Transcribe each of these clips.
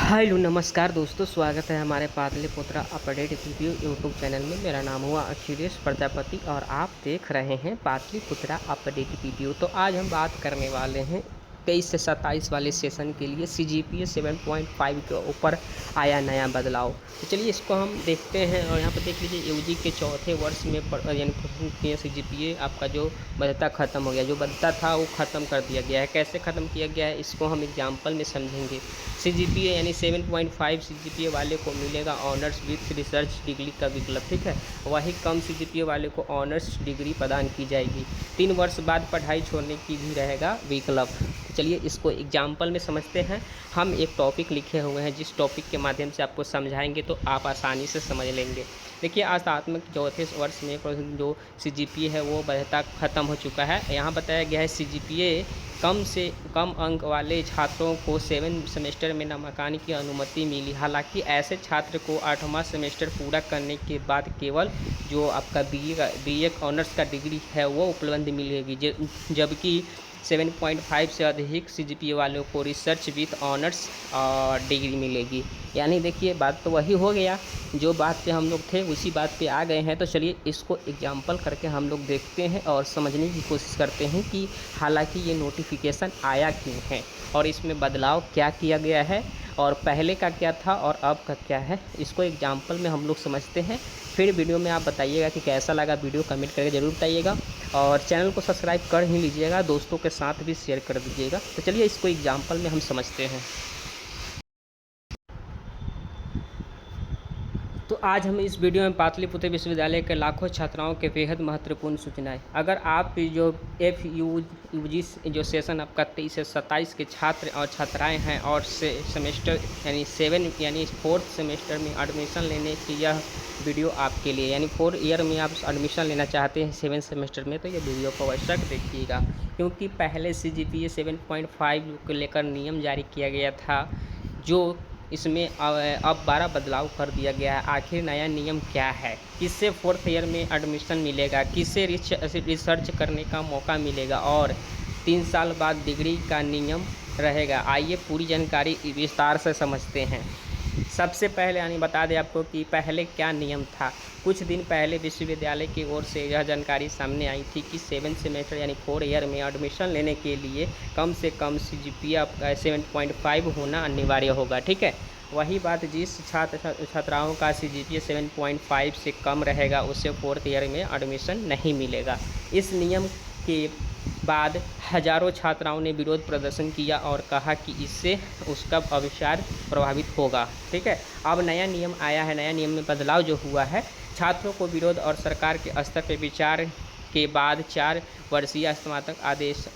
Hello नमस्कार दोस्तों, स्वागत है हमारे Pataliputra update video YouTube channel में। मेरा नाम हुआ अखिलेश प्रजापति और आप देख रहे हैं पाटलिपुत्रा अपडेट वीडियो। तो आज हम बात करने वाले हैं 23 से 27 वाले सेशन के लिए CGPA 7.5 के ऊपर आया नया बदलाव। तो चलिए इसको हम देखते हैं। और यहाँ पर देख लीजिए यूजी के चौथे वर्ष में यानी CGPA आपका जो वैधता ख़त्म हो गया, जो वैधता था वो ख़त्म कर दिया गया है। कैसे ख़त्म किया गया है इसको हम एग्जाम्पल में समझेंगे। CGPA यानी 7.5 CGPA वाले को मिलेगा ऑनर्स विथ रिसर्च डिग्री का विकल्प, ठीक है। वही कम CGPA वाले को ऑनर्स डिग्री प्रदान की जाएगी। 3 वर्ष बाद पढ़ाई छोड़ने की भी रहेगा विकल्प। चलिए इसको एग्जाम्पल में समझते हैं। हम एक टॉपिक लिखे हुए हैं, जिस टॉपिक के माध्यम से आपको समझाएंगे तो आप आसानी से समझ लेंगे। देखिए स्नातक चौथे वर्ष में जो CGPA है वो वैधता ख़त्म हो चुका है। यहाँ बताया गया है CGPA कम से कम अंक वाले छात्रों को 7 सेमेस्टर में नामांकन की अनुमति मिली। हालांकि ऐसे छात्र को 8वां सेमेस्टर पूरा करने के बाद केवल जो आपका BA ऑनर्स का डिग्री है वो उपलब्ध मिलेगी, जबकि 7.5 से अधिक CGPA वालों को रिसर्च विथ ऑनर्स डिग्री मिलेगी। यानी देखिए बात तो वही हो गया, जो बात पे हम लोग थे उसी बात पे आ गए हैं। तो चलिए इसको एग्जाम्पल करके हम लोग देखते हैं और समझने की कोशिश करते हैं कि हालांकि ये नोटिफिकेशन आया क्यों है और इसमें बदलाव क्या किया गया है और पहले का क्या था और अब का क्या है। इसको एग्जाम्पल में हम लोग समझते हैं। फिर वीडियो में आप बताइएगा कि कैसा लगा वीडियो, कमेंट करके ज़रूर बताइएगा और चैनल को सब्सक्राइब कर ही लीजिएगा, दोस्तों के साथ भी शेयर कर दीजिएगा। तो चलिए इसको एग्जाम्पल में हम समझते हैं। तो आज हम इस वीडियो में पाटलिपुत्र विश्वविद्यालय के लाखों छात्राओं के बेहद महत्वपूर्ण सूचनाएं। अगर आप जो FUG जो सेशन आपका 23 से 27 के छात्र और छात्राएं हैं और सेमेस्टर यानी 7 यानी 4th सेमेस्टर में एडमिशन लेने की यह वीडियो आपके लिए, यानी 4 ईयर में आप एडमिशन लेना चाहते हैं 7 सेमेस्टर में, तो ये वीडियो को अवश्य देखिएगा। क्योंकि पहले CGPA 7.5 को लेकर नियम जारी किया गया था, जो इसमें अब 12 बदलाव कर दिया गया है। आखिर नया नियम क्या है, किससे 4th ईयर में एडमिशन मिलेगा, किससे रिसर्च करने का मौका मिलेगा और 3 साल बाद डिग्री का नियम रहेगा। आइए पूरी जानकारी विस्तार से समझते हैं। सबसे पहले यानी बता दें आपको कि पहले क्या नियम था। कुछ दिन पहले विश्वविद्यालय की ओर से यह जानकारी सामने आई थी कि 7 सेमेस्टर यानी 4 ईयर में एडमिशन लेने के लिए कम से कम CGPA 7.5 होना अनिवार्य होगा, ठीक है। वही बात, जिस छात्राओं का CGPA 7.5 से कम रहेगा उसे 4th ईयर में एडमिशन नहीं मिलेगा। इस नियम के बाद हजारों छात्राओं ने विरोध प्रदर्शन किया और कहा कि इससे उसका भविष्य प्रभावित होगा, ठीक है। अब नया नियम आया है। नया नियम में बदलाव जो हुआ है, छात्रों को विरोध और सरकार के स्तर पर विचार के बाद 4 वर्षीय स्नातक आदेश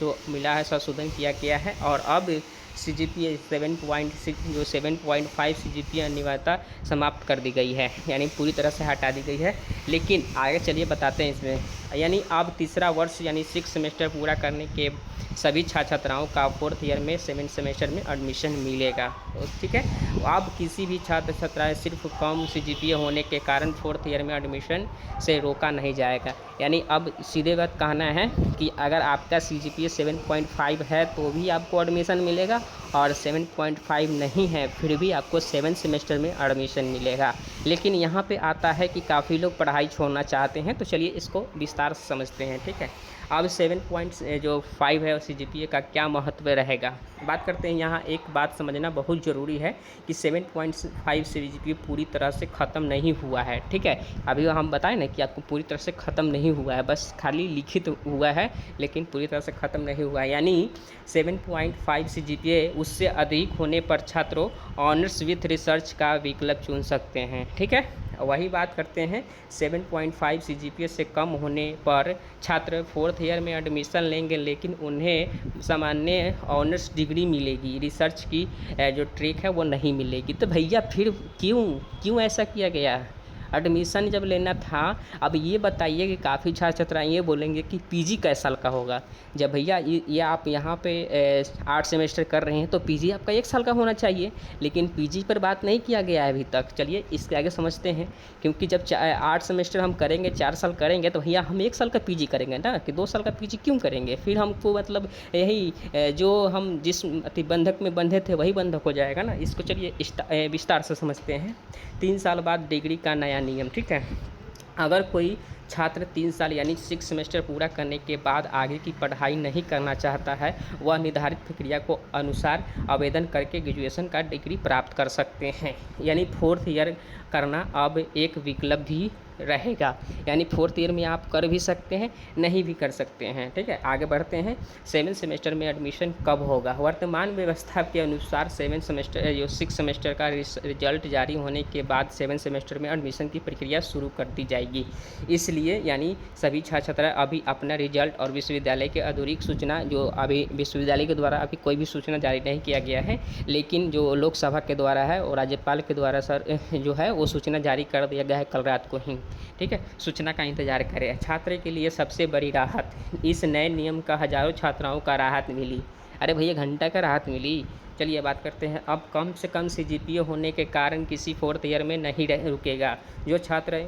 जो मिला है संशोधन किया गया है और अब CGPA 7.6 जो 7.5 CGPA अनिवार्यता समाप्त कर दी गई है, यानी पूरी तरह से हटा दी गई है। लेकिन आगे चलिए बताते हैं इसमें, यानी अब तीसरा वर्ष यानी 6 सेमेस्टर पूरा करने के सभी छात्राओं का 4th ईयर में 7 सेमेस्टर में एडमिशन मिलेगा, ठीक है। अब किसी भी छात्र सिर्फ कम CGPA होने के कारण 4th ईयर में एडमिशन से रोका नहीं जाएगा। यानी अब सीधे बात कहना है कि अगर आपका CGPA 7.5 है तो भी आपको एडमिशन मिलेगा और 7.5 नहीं है फिर भी आपको 7 सेमेस्टर में एडमिशन मिलेगा। लेकिन यहाँ पे आता है कि काफ़ी लोग पढ़ाई छोड़ना चाहते हैं, तो चलिए इसको विस्तार से समझते हैं, ठीक है। अब 7.5 है CGPA का क्या महत्व रहेगा, बात करते हैं। यहाँ एक बात समझना बहुत ज़रूरी है कि 7.5 CGPA पूरी तरह से ख़त्म नहीं हुआ है, ठीक है। अभी हम बताएं ना कि आपको पूरी तरह से ख़त्म नहीं हुआ है, बस खाली लिखित हुआ है लेकिन पूरी तरह से ख़त्म नहीं हुआ है। यानी 7.5 CGPA उससे अधिक होने पर छात्रों ऑनर्स विथ रिसर्च का विकल्प चुन सकते हैं, ठीक है। वही बात करते हैं, 7.5 CGPA से कम होने पर छात्र 4th ईयर में एडमिशन लेंगे लेकिन उन्हें सामान्य ऑनर्स डिग्री मिलेगी, रिसर्च की जो ट्रैक है वो नहीं मिलेगी। तो भैया फिर क्यों ऐसा किया गया? एडमिशन जब लेना था, अब ये बताइए कि काफ़ी छात्र छात्राएँ ये बोलेंगे कि पीजी कै साल का होगा। जब भैया ये आप यहाँ पे 8 सेमेस्टर कर रहे हैं तो पीजी आपका 1 साल का होना चाहिए, लेकिन पीजी पर बात नहीं किया गया है अभी तक। चलिए इसके आगे समझते हैं, क्योंकि जब 8 सेमेस्टर हम करेंगे, 4 साल करेंगे, तो भैया हम 1 साल का पीजी करेंगे ना, कि 2 साल का पीजी क्यों करेंगे? फिर हमको मतलब यही जो हम जिस बंधक में बंधे थे वही बंधक हो जाएगा ना। इसको चलिए विस्तार से समझते हैं। 3 साल बाद डिग्री का नया नियम, ठीक है। अगर कोई छात्र 3 साल यानी 6 सेमेस्टर पूरा करने के बाद आगे की पढ़ाई नहीं करना चाहता है, वह निर्धारित प्रक्रिया को अनुसार आवेदन करके ग्रेजुएशन का डिग्री प्राप्त कर सकते हैं। यानी 4th ईयर करना अब एक विकल्प भी रहेगा, यानी 4th ईयर में आप कर भी सकते हैं, नहीं भी कर सकते हैं, ठीक है। आगे बढ़ते हैं। 7 सेमेस्टर में एडमिशन कब होगा? वर्तमान व्यवस्था के अनुसार 7 सेमेस्टर जो 6 सेमेस्टर का रिजल्ट जारी होने के बाद 7 सेमेस्टर में एडमिशन की प्रक्रिया शुरू कर दी जाएगी। इसलिए यानी सभी छात्र छात्रा अभी अपना रिजल्ट और विश्वविद्यालय के अधूरी सूचना, जो अभी विश्वविद्यालय के द्वारा अभी कोई भी सूचना जारी नहीं किया गया है, लेकिन जो लोकसभा के द्वारा है और राज्यपाल के द्वारा सर जो है वो सूचना जारी कर दिया गया है कल रात को ही, ठीक है। सूचना का इंतजार करें। छात्र के लिए सबसे बड़ी राहत, इस नए नियम का हज़ारों छात्राओं का राहत मिली। अरे भैया घंटा का राहत मिली। चलिए बात करते हैं। अब कम से कम सीजीपीए होने के कारण किसी 4th ईयर में नहीं रुकेगा। जो छात्र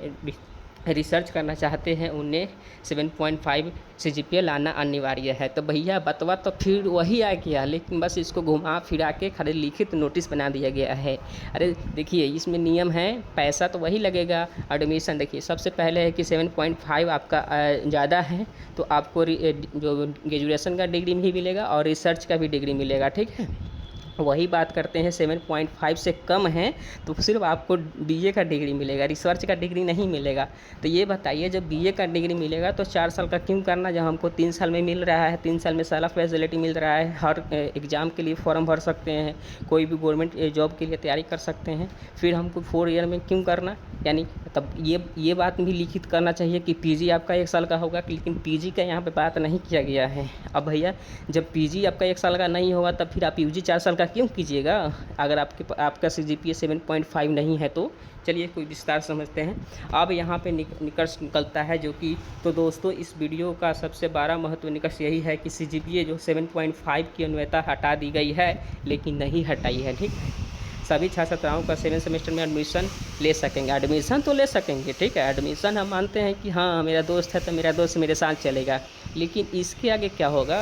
रिसर्च करना चाहते हैं उन्हें 7.5 सीजीपीए लाना अनिवार्य है। तो भैया बतवा तो फिर वही आ गया, लेकिन बस इसको घुमा फिरा के खाली लिखित नोटिस बना दिया गया है। अरे देखिए इसमें नियम है, पैसा तो वही लगेगा। एडमिशन देखिए सबसे पहले है कि 7.5 आपका ज़्यादा है तो आपको जो ग्रेजुएशन का डिग्री भी मिलेगा और रिसर्च का भी डिग्री मिलेगा, ठीक है। वही बात करते हैं 7.5 से कम है तो सिर्फ आपको बीए का डिग्री मिलेगा, रिसर्च का डिग्री नहीं मिलेगा। तो ये बताइए जब बीए का डिग्री मिलेगा तो 4 साल का क्यों करना, जब हमको 3 साल में मिल रहा है। 3 साल में सारा फैसिलिटी मिल रहा है, हर एग्ज़ाम के लिए फॉर्म भर सकते हैं, कोई भी गवर्नमेंट जॉब के लिए तैयारी कर सकते हैं। फिर हमको 4 ईयर में क्यों करना, यानी तब ये बात भी लिखित करना चाहिए कि पीजी आपका 1 साल का होगा, लेकिन पीजी का यहाँ पे बात नहीं किया गया है। अब भैया जब पीजी आपका 1 साल का नहीं होगा तब फिर आप यूजी 4 साल का क्यों कीजिएगा, अगर आपका सीजीपीए 7.5 नहीं है तो। चलिए कोई विस्तार समझते हैं। अब यहाँ पे निष्कर्ष निकलता है जो कि, तो दोस्तों इस वीडियो का सबसे बड़ा महत्व निष्कर्ष यही है कि सीजीपीए जो 7.5 की अन्वयता हटा दी गई है, लेकिन नहीं हटाई है, ठीक है। सभी छात्र छात्राओं का 7 सेमेस्टर में एडमिशन ले सकेंगे, एडमिशन तो ले सकेंगे, ठीक है। एडमिशन हम मानते हैं कि हाँ मेरा दोस्त है तो मेरा दोस्त मेरे साथ चलेगा, लेकिन इसके आगे क्या होगा।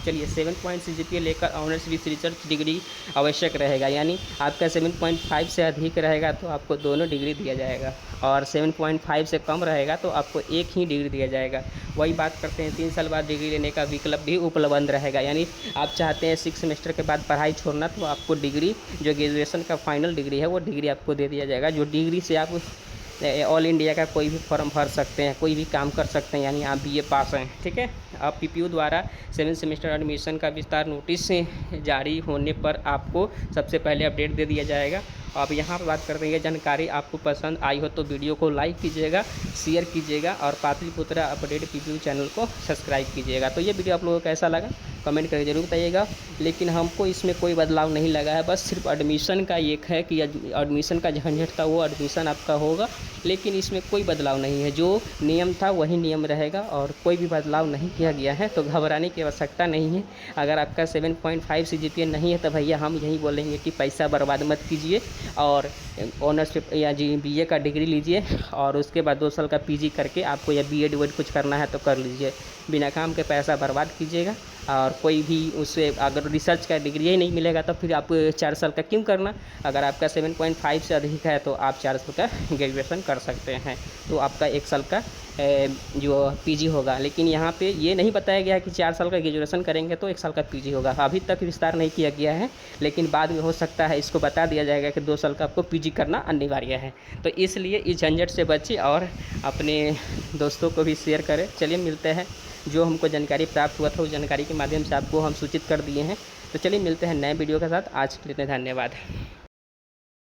चलिए 7 पॉइंट सीजीपीए लेकर ऑनर्स विथ रिसर्च डिग्री आवश्यक रहेगा, यानी आपका 7.5 से अधिक रहेगा तो आपको दोनों डिग्री दिया जाएगा, और 7.5 से कम रहेगा तो आपको एक ही डिग्री दिया जाएगा। वही बात करते हैं 3 साल बाद डिग्री लेने का विकल्प भी उपलब्ध रहेगा, यानी आप चाहते हैं 6 सेमेस्टर के बाद पढ़ाई छोड़ना तो आपको डिग्री जो ग्रेजुएशन का फाइनल डिग्री है वो डिग्री आपको दे दिया जाएगा, जो डिग्री से आप ऑल इंडिया का कोई भी फॉर्म भर सकते हैं, कोई भी काम कर सकते हैं, यानी आप बीए पास हैं, ठीक है। अब पीपीयू द्वारा 7 सेमेस्टर एडमिशन का विस्तार नोटिस जारी होने पर आपको सबसे पहले अपडेट दे दिया जाएगा। अब यहाँ पर बात करते हैं, जानकारी आपको पसंद आई हो तो वीडियो को लाइक कीजिएगा, शेयर कीजिएगा और पाटलिपुत्रा अपडेट पीपीयू चैनल को सब्सक्राइब कीजिएगा। तो ये वीडियो आप लोगों को कैसा लगा कमेंट करके जरूर बताइएगा। लेकिन हमको इसमें कोई बदलाव नहीं लगा है, बस सिर्फ एडमिशन का एक है कि एडमिशन का झंझट था वो एडमिशन आपका होगा, लेकिन इसमें कोई बदलाव नहीं है, जो नियम था वही नियम रहेगा और कोई भी बदलाव नहीं किया गया है। तो घबराने की आवश्यकता नहीं है। अगर आपका 7.5 सीजीपीए नहीं है तो भैया हम यही बोलेंगे कि पैसा बर्बाद मत कीजिए और ऑनर्स या बीए का डिग्री लीजिए, और उसके बाद 2 साल का पीजी करके आपको या बीएड वीएड कुछ करना है तो कर लीजिए। बिना काम के पैसा बर्बाद कीजिएगा, और कोई भी उससे अगर रिसर्च का डिग्री ही नहीं मिलेगा तो फिर आप 4 साल का क्यों करना। अगर आपका 7.5 से अधिक है तो आप 4 साल का ग्रेजुएशन कर सकते हैं, तो आपका 1 साल का जो पीजी होगा। लेकिन यहाँ पे ये नहीं बताया गया है कि 4 साल का ग्रेजुएशन करेंगे तो 1 साल का पीजी होगा, अभी तक विस्तार नहीं किया गया है, लेकिन बाद में हो सकता है इसको बता दिया जाएगा कि 2 साल का आपको पीजी करना अनिवार्य है। तो इसलिए इस झंझट से बचिए और अपने दोस्तों को भी शेयर करें। चलिए मिलते हैं, जो हमको जानकारी प्राप्त हुआ था उस जानकारी के माध्यम से आपको हम सूचित कर दिए हैं। तो चलिए मिलते हैं नए वीडियो के साथ, आज के लिए धन्यवाद।